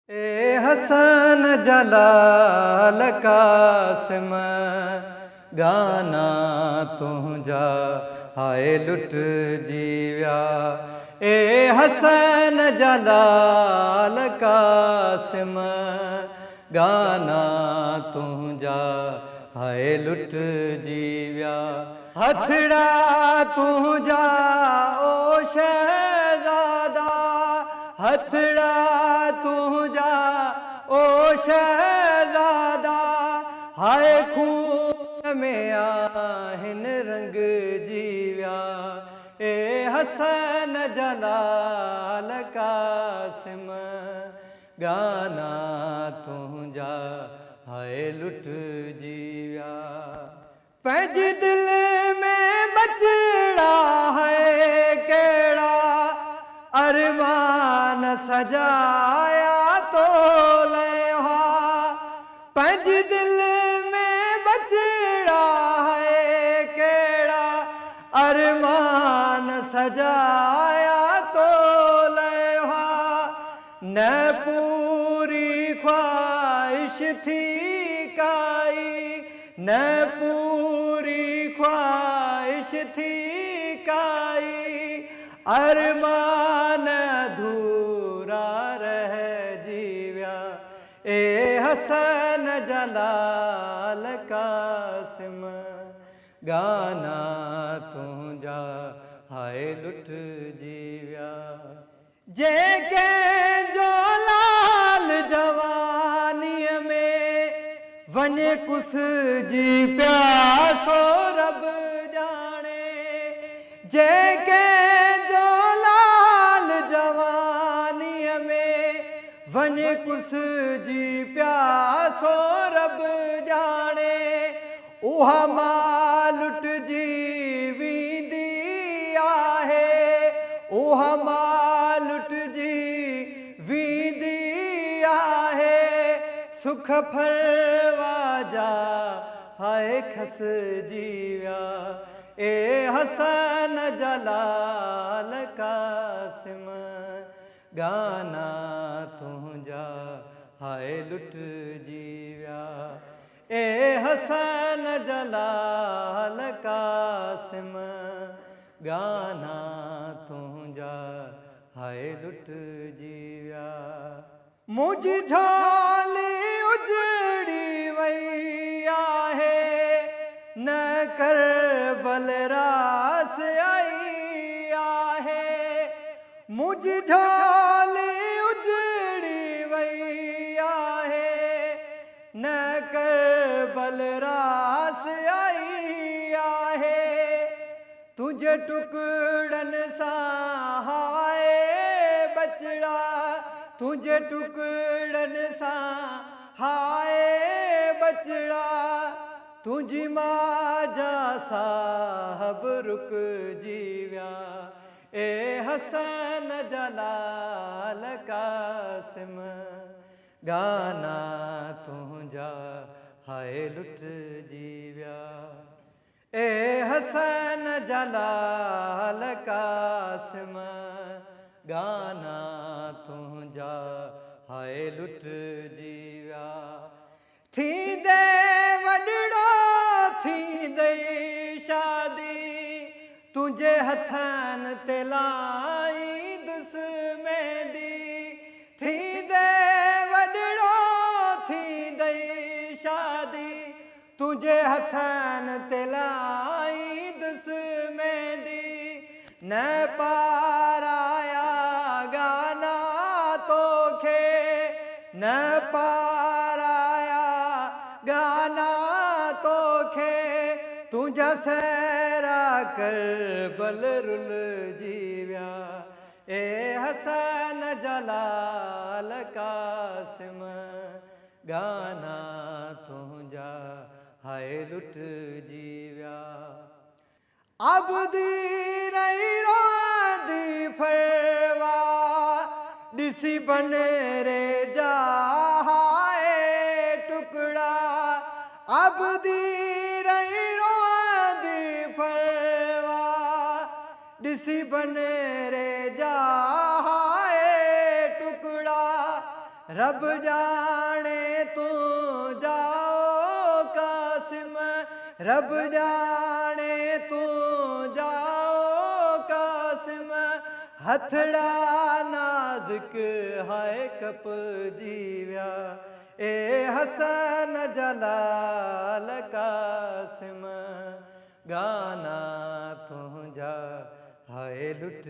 ए हसन जलाल कासिम गाना तुझा हाय लुट जीव्या। ए हसन जलाल कासिम गाना तुझा हाय लुट जीव्या। हथड़ा तुझा ओ शहजादा, हथड़ा तुझा ओ शहजादा, हाय खून में आहिन रंग जीव्या। ए हसन जलाल कासिम गाना तुझा हाय लुट जीव्या। पंज दिल में बचड़ा है केड़ा अरमान सजाया तो लेहा। पंज दिल में बचड़ा है केड़ा अरमान सजाया तो लेहा। न पूरी ख्वाहिश थी काई, न पूरी ख्वाहिश थी काई, अरमान अधूरा रह जीव्या। ए हसन जलाल कासिम गाना तुझा हाय लुट जीव्या। जेके जो लाल जवानी में वने कुस जी प्यासो रब जाने। जेके जो लाल जवानी में वने कुस जी प्यासो रब जाने। उहा मां लुट जी वींदी आहे, उहा मां लुट जी वींदी आहे। सुख फरवाजा हाय खस जीव्या। ए हसन जलाल कासिम गाना तुझा हाय लुट जीव्या। ए हसन जलाल कासिम गाना तुझा हाय लुट जीव्या। मुझी झोली उजड़ी वई आहे, न कर बलरास आई आहे। मुझी झोली उजड़ी वई आहे, न कर बलरास आई आहे। तुझे टुकड़न सां हाय बचड़ा, तुझे टुकड़न सां हाय बचड़ा। तुझी मां जा साहब रुक जीव्या। ए हसन जलाल कासिम गाना तुझा हाय लुट जीव्या। ए हसन जलाल कासिम गाना तुझा हाय लुट जीव्या। थींदे वॾड़ो थींदे शादी, तुझे हथन ते लाई दुस्मेंदी। थींदे वॾड़ो थींदे शादी, तुझे हथन ते लाई दुस्मेंदी। न पाराया गाना तोखे, न पाराया गाना तोखे। तुझा सहरा कर बल रुल जीव्या। ए हसन जलाल कासिम गाना तुझा हाय लुट जीव्या। अब दी रही रोदी फरवा, दिसी बने रे जा हाय टुकड़ा। अब दी रही रोदी फरवा, दिसी बने रे जा हाय टुकड़ा। रब जाने तू जाओ कासिम, रब जाने तू जाओ कासिम, हथड़ा नाजुक हाय कप जीव्या ए हसन जलाल कासिम, गाना तुझा हाय लुट